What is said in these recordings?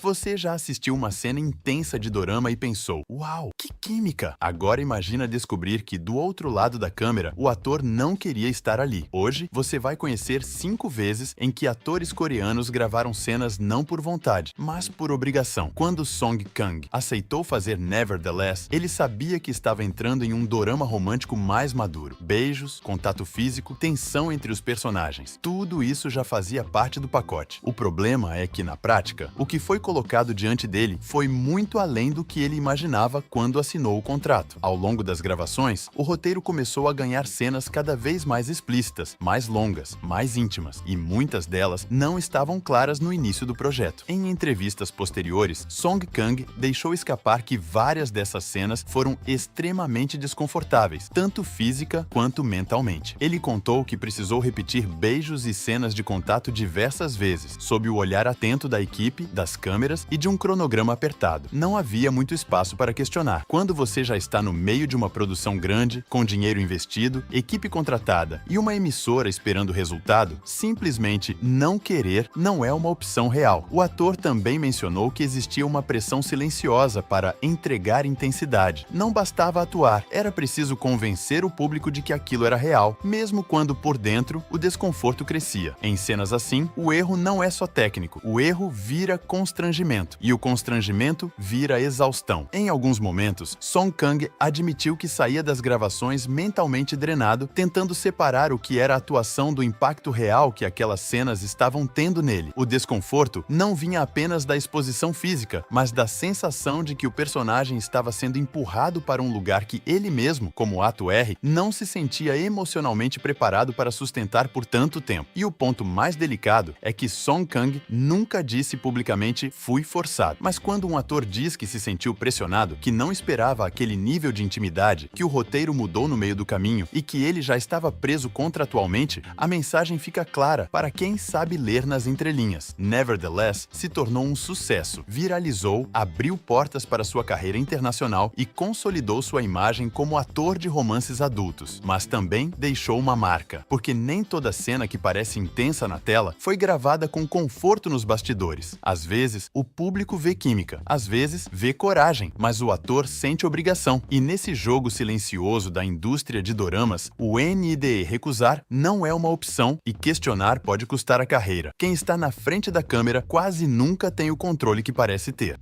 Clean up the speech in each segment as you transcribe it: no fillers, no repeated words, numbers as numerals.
Você já assistiu uma cena intensa de dorama e pensou, uau, que química! Agora imagina descobrir que do outro lado da câmera, o ator não queria estar ali. Hoje, você vai conhecer 5 vezes em que atores coreanos gravaram cenas não por vontade, mas por obrigação. Quando Song Kang aceitou fazer Nevertheless, ele sabia que estava entrando em um dorama romântico mais maduro. Beijos, contato físico, tensão entre os personagens. Tudo isso já fazia parte do pacote. O problema é que, na prática, o que foi colocado diante dele foi muito além do que ele imaginava quando assinou o contrato. Ao longo das gravações, o roteiro começou a ganhar cenas cada vez mais explícitas, mais longas, mais íntimas, e muitas delas não estavam claras no início do projeto. Em entrevistas posteriores, Song Kang deixou escapar que várias dessas cenas foram extremamente desconfortáveis, tanto física quanto mentalmente. Ele contou que precisou repetir beijos e cenas de contato diversas vezes, sob o olhar atento da equipe, das câmeras e de um cronograma apertado. Não havia muito espaço para questionar. Quando você já está no meio de uma produção grande, com dinheiro investido, equipe contratada e uma emissora esperando resultado, simplesmente não querer não é uma opção real. O ator também mencionou que existia uma pressão silenciosa para entregar intensidade. Não bastava atuar, era preciso convencer o público de que aquilo era real, mesmo quando por dentro o desconforto crescia. Em cenas assim, o erro não é só técnico, o erro vira constrangimento, e o constrangimento vira exaustão. Em alguns momentos, Song Kang admitiu que saía das gravações mentalmente drenado, tentando separar o que era a atuação do impacto real que aquelas cenas estavam tendo nele. O desconforto não vinha apenas da exposição física, mas da sensação de que o personagem estava sendo empurrado para um lugar que ele mesmo, como ato R, não se sentia emocionalmente preparado para sustentar por tanto tempo. E o ponto mais delicado é que Song Kang nunca disse publicamente "fui forçado". Mas quando um ator diz que se sentiu pressionado, que não esperava aquele nível de intimidade, que o roteiro mudou no meio do caminho e que ele já estava preso contratualmente, a mensagem fica clara para quem sabe ler nas entrelinhas. Nevertheless se tornou um sucesso, viralizou, abriu portas para sua carreira internacional e consolidou sua imagem como ator de romances adultos. Mas também deixou uma marca, porque nem toda cena que parece intensa na tela foi gravada com conforto nos bastidores. Às vezes, o público vê química, às vezes vê coragem, mas o ator sente obrigação. E nesse jogo silencioso da indústria de doramas, o NIDE recusar não é uma opção e questionar pode custar a carreira. Quem está na frente da câmera quase nunca tem o controle que parece ter.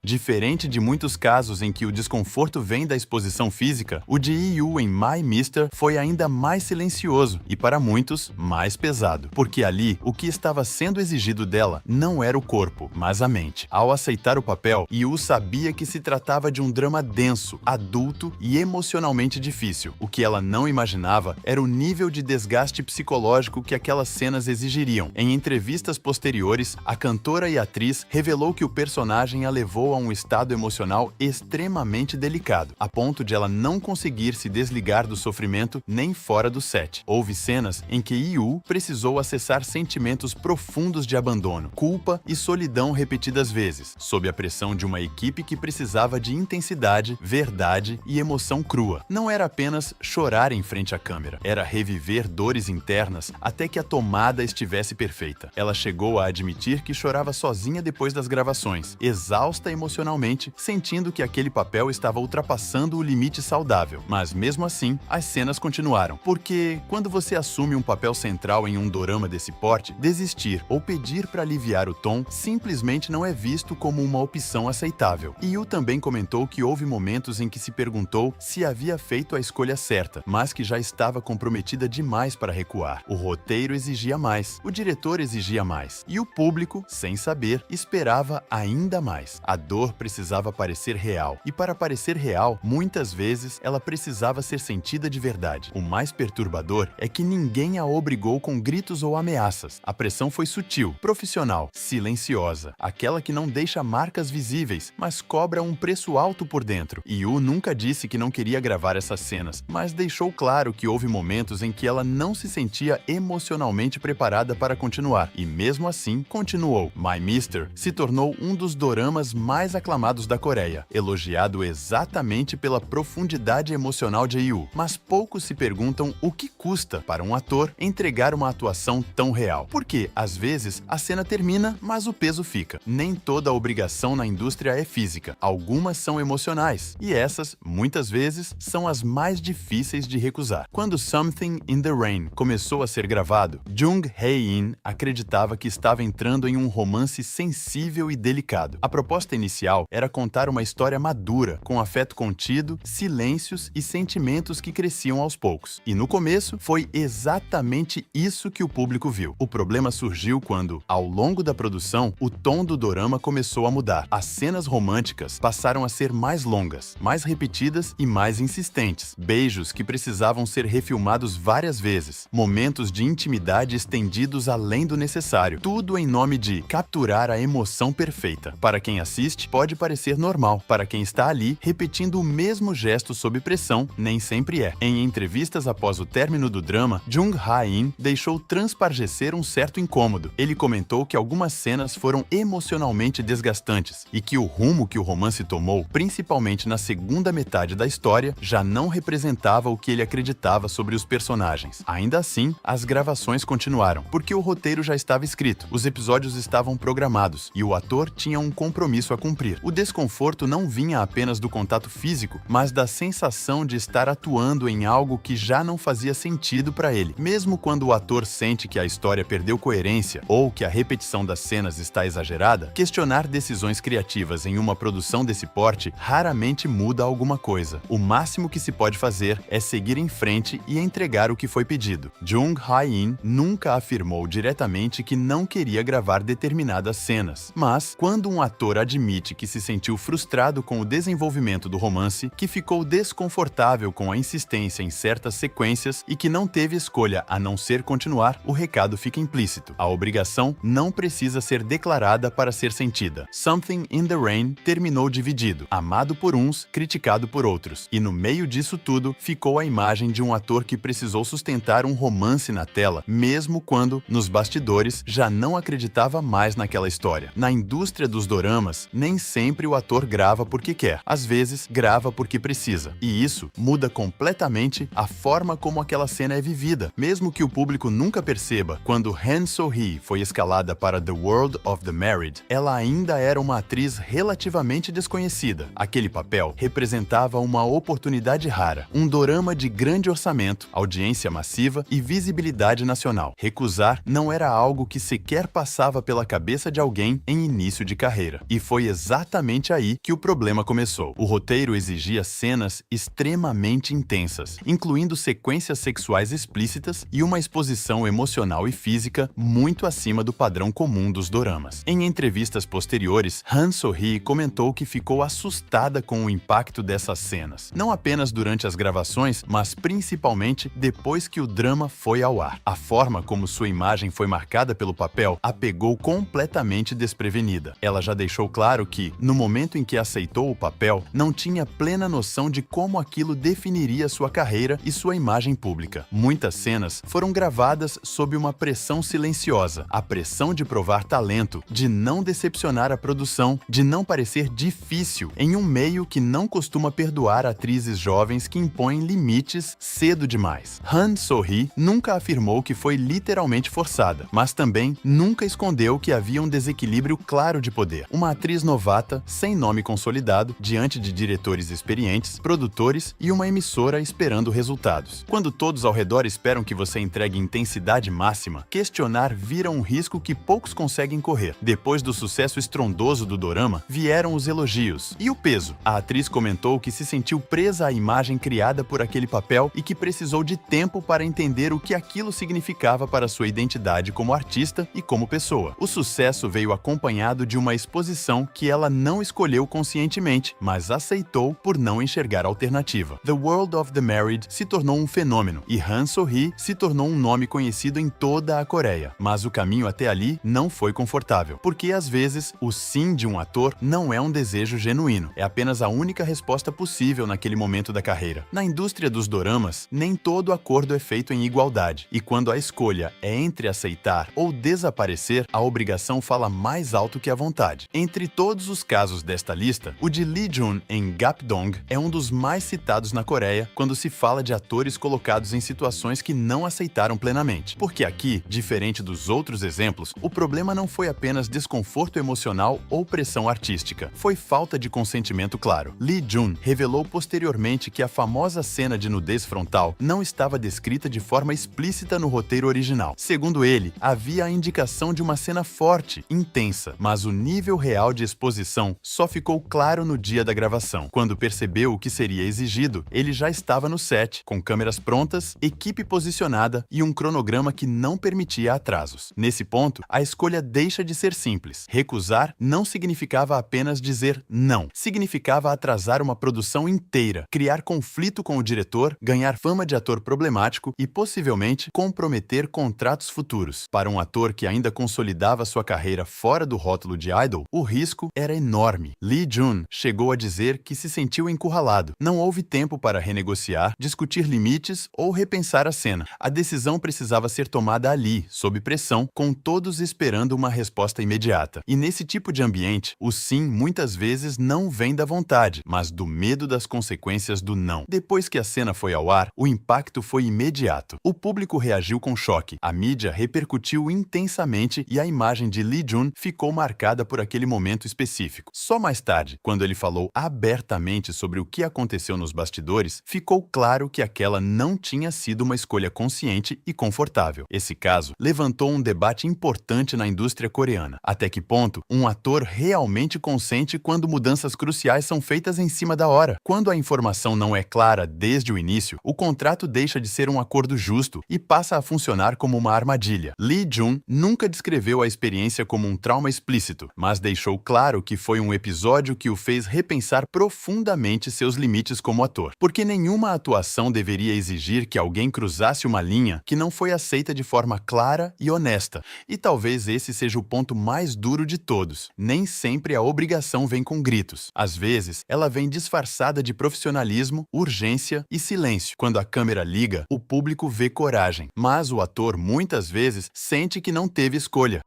Diferente de muitos casos em que o desconforto vem da exposição física, o de IU em My Mister foi ainda mais silencioso e, para muitos, mais pesado. Porque ali, o que estava sendo exigido dela não era o corpo, mas a mente. Ao aceitar o papel, IU sabia que se tratava de um drama denso, adulto e emocionalmente difícil. O que ela não imaginava era o nível de desgaste psicológico que aquelas cenas exigiriam. Em entrevistas posteriores, a cantora e atriz revelou que o personagem a levou a um estado emocional extremamente delicado, a ponto de ela não conseguir se desligar do sofrimento nem fora do set. Houve cenas em que IU precisou acessar sentimentos profundos de abandono, culpa e solidão repetidas vezes, sob a pressão de uma equipe que precisava de intensidade, verdade e emoção crua. Não era apenas chorar em frente à câmera, era reviver dores internas até que a tomada estivesse perfeita. Ela chegou a admitir que chorava sozinha depois das gravações, exausta emocionalmente, sentindo que aquele papel estava ultrapassando o limite saudável. Mas mesmo assim, as cenas continuaram. Porque quando você assume um papel central em um dorama desse porte, desistir ou pedir para aliviar o tom simplesmente não é visto como uma opção aceitável. Yu também comentou que houve momentos em que se perguntou se havia feito a escolha certa, mas que já estava comprometida demais para recuar. O roteiro exigia mais, o diretor exigia mais, e o público, sem saber, esperava ainda mais. A dor precisava parecer real, e para parecer real, muitas vezes ela precisava ser sentida de verdade. O mais perturbador é que ninguém a obrigou com gritos ou ameaças. A pressão foi sutil, profissional, silenciosa, aquela que não deixa marcas visíveis, mas cobra um preço alto por dentro. Yu nunca disse que não queria gravar essas cenas, mas deixou claro que houve momentos em que ela não se sentia emocionalmente preparada para continuar, e mesmo assim continuou. My Mister se tornou um dos doramas mais mais aclamados da Coreia, elogiado exatamente pela profundidade emocional de Yoo. Mas poucos se perguntam o que custa para um ator entregar uma atuação tão real. Porque, às vezes, a cena termina, mas o peso fica. Nem toda obrigação na indústria é física. Algumas são emocionais. E essas, muitas vezes, são as mais difíceis de recusar. Quando Something in the Rain começou a ser gravado, Jung Hae-in acreditava que estava entrando em um romance sensível e delicado. A proposta inicial era contar uma história madura, com afeto contido, silêncios e sentimentos que cresciam aos poucos. E no começo, foi exatamente isso que o público viu. O problema surgiu quando, ao longo da produção, o tom do dorama começou a mudar. As cenas românticas passaram a ser mais longas, mais repetidas e mais insistentes. Beijos que precisavam ser refilmados várias vezes. Momentos de intimidade estendidos além do necessário. Tudo em nome de capturar a emoção perfeita. Para quem assiste, pode parecer normal. Para quem está ali, repetindo o mesmo gesto sob pressão, nem sempre é. Em entrevistas após o término do drama, Jung Ha-in deixou transparecer um certo incômodo. Ele comentou que algumas cenas foram emocionalmente desgastantes e que o rumo que o romance tomou, principalmente na segunda metade da história, já não representava o que ele acreditava sobre os personagens. Ainda assim, as gravações continuaram, porque o roteiro já estava escrito, os episódios estavam programados e o ator tinha um compromisso a cumprir. O desconforto não vinha apenas do contato físico, mas da sensação de estar atuando em algo que já não fazia sentido para ele. Mesmo quando o ator sente que a história perdeu coerência ou que a repetição das cenas está exagerada, questionar decisões criativas em uma produção desse porte raramente muda alguma coisa. O máximo que se pode fazer é seguir em frente e entregar o que foi pedido. Jung Ha-in nunca afirmou diretamente que não queria gravar determinadas cenas, mas quando um ator admite que se sentiu frustrado com o desenvolvimento do romance, que ficou desconfortável com a insistência em certas sequências e que não teve escolha a não ser continuar, o recado fica implícito. A obrigação não precisa ser declarada para ser sentida. Something in the Rain terminou dividido, amado por uns, criticado por outros. E no meio disso tudo, ficou a imagem de um ator que precisou sustentar um romance na tela, mesmo quando, nos bastidores, já não acreditava mais naquela história. Na indústria dos doramas, nem sempre o ator grava porque quer. Às vezes, grava porque precisa. E isso muda completamente a forma como aquela cena é vivida. Mesmo que o público nunca perceba, quando Han So-hee foi escalada para The World of the Married, ela ainda era uma atriz relativamente desconhecida. Aquele papel representava uma oportunidade rara, um dorama de grande orçamento, audiência massiva e visibilidade nacional. Recusar não era algo que sequer passava pela cabeça de alguém em início de carreira. E foi exatamente aí que o problema começou. O roteiro exigia cenas extremamente intensas, incluindo sequências sexuais explícitas e uma exposição emocional e física muito acima do padrão comum dos doramas. Em entrevistas posteriores, Han So-hee comentou que ficou assustada com o impacto dessas cenas, não apenas durante as gravações, mas principalmente depois que o drama foi ao ar. A forma como sua imagem foi marcada pelo papel a pegou completamente desprevenida. Ela já deixou claro que, no momento em que aceitou o papel, não tinha plena noção de como aquilo definiria sua carreira e sua imagem pública. Muitas cenas foram gravadas sob uma pressão silenciosa, a pressão de provar talento, de não decepcionar a produção, de não parecer difícil em um meio que não costuma perdoar atrizes jovens que impõem limites cedo demais. Han So-hee nunca afirmou que foi literalmente forçada, mas também nunca escondeu que havia um desequilíbrio claro de poder. Uma atriz novata, sem nome consolidado, diante de diretores experientes, produtores e uma emissora esperando resultados. Quando todos ao redor esperam que você entregue intensidade máxima, questionar vira um risco que poucos conseguem correr. Depois do sucesso estrondoso do dorama, vieram os elogios. E o peso? A atriz comentou que se sentiu presa à imagem criada por aquele papel e que precisou de tempo para entender o que aquilo significava para sua identidade como artista e como pessoa. O sucesso veio acompanhado de uma exposição que ela não escolheu conscientemente, mas aceitou por não enxergar alternativa. The World of the Married se tornou um fenômeno e Han So-hee se tornou um nome conhecido em toda a Coreia. Mas o caminho até ali não foi confortável, porque às vezes o sim de um ator não é um desejo genuíno, é apenas a única resposta possível naquele momento da carreira. Na indústria dos doramas, nem todo acordo é feito em igualdade, e quando a escolha é entre aceitar ou desaparecer, a obrigação fala mais alto que a vontade. Entre todos todos os casos desta lista, o de Lee Jun em Gapdong é um dos mais citados na Coreia quando se fala de atores colocados em situações que não aceitaram plenamente. Porque aqui, diferente dos outros exemplos, o problema não foi apenas desconforto emocional ou pressão artística, foi falta de consentimento claro. Lee Jun revelou posteriormente que a famosa cena de nudez frontal não estava descrita de forma explícita no roteiro original. Segundo ele, havia a indicação de uma cena forte, intensa, mas o nível real de exposição só ficou claro no dia da gravação. Quando percebeu o que seria exigido, ele já estava no set, com câmeras prontas, equipe posicionada e um cronograma que não permitia atrasos. Nesse ponto, a escolha deixa de ser simples. Recusar não significava apenas dizer não. Significava atrasar uma produção inteira, criar conflito com o diretor, ganhar fama de ator problemático e, possivelmente, comprometer contratos futuros. Para um ator que ainda consolidava sua carreira fora do rótulo de idol, o risco era enorme. Lee Jun chegou a dizer que se sentiu encurralado. Não houve tempo para renegociar, discutir limites ou repensar a cena. A decisão precisava ser tomada ali, sob pressão, com todos esperando uma resposta imediata. E nesse tipo de ambiente, o sim muitas vezes não vem da vontade, mas do medo das consequências do não. Depois que a cena foi ao ar, o impacto foi imediato. O público reagiu com choque, a mídia repercutiu intensamente e a imagem de Lee Jun ficou marcada por aquele momento específico. Só mais tarde, quando ele falou abertamente sobre o que aconteceu nos bastidores, ficou claro que aquela não tinha sido uma escolha consciente e confortável. Esse caso levantou um debate importante na indústria coreana. Até que ponto um ator realmente consente quando mudanças cruciais são feitas em cima da hora? Quando a informação não é clara desde o início, o contrato deixa de ser um acordo justo e passa a funcionar como uma armadilha. Lee Jun nunca descreveu a experiência como um trauma explícito, mas deixou claro que foi um episódio que o fez repensar profundamente seus limites como ator. Porque nenhuma atuação deveria exigir que alguém cruzasse uma linha que não foi aceita de forma clara e honesta. E talvez esse seja o ponto mais duro de todos. Nem sempre a obrigação vem com gritos. Às vezes, ela vem disfarçada de profissionalismo, urgência e silêncio. Quando a câmera liga, o público vê coragem, mas o ator muitas vezes sente que não teve escolha.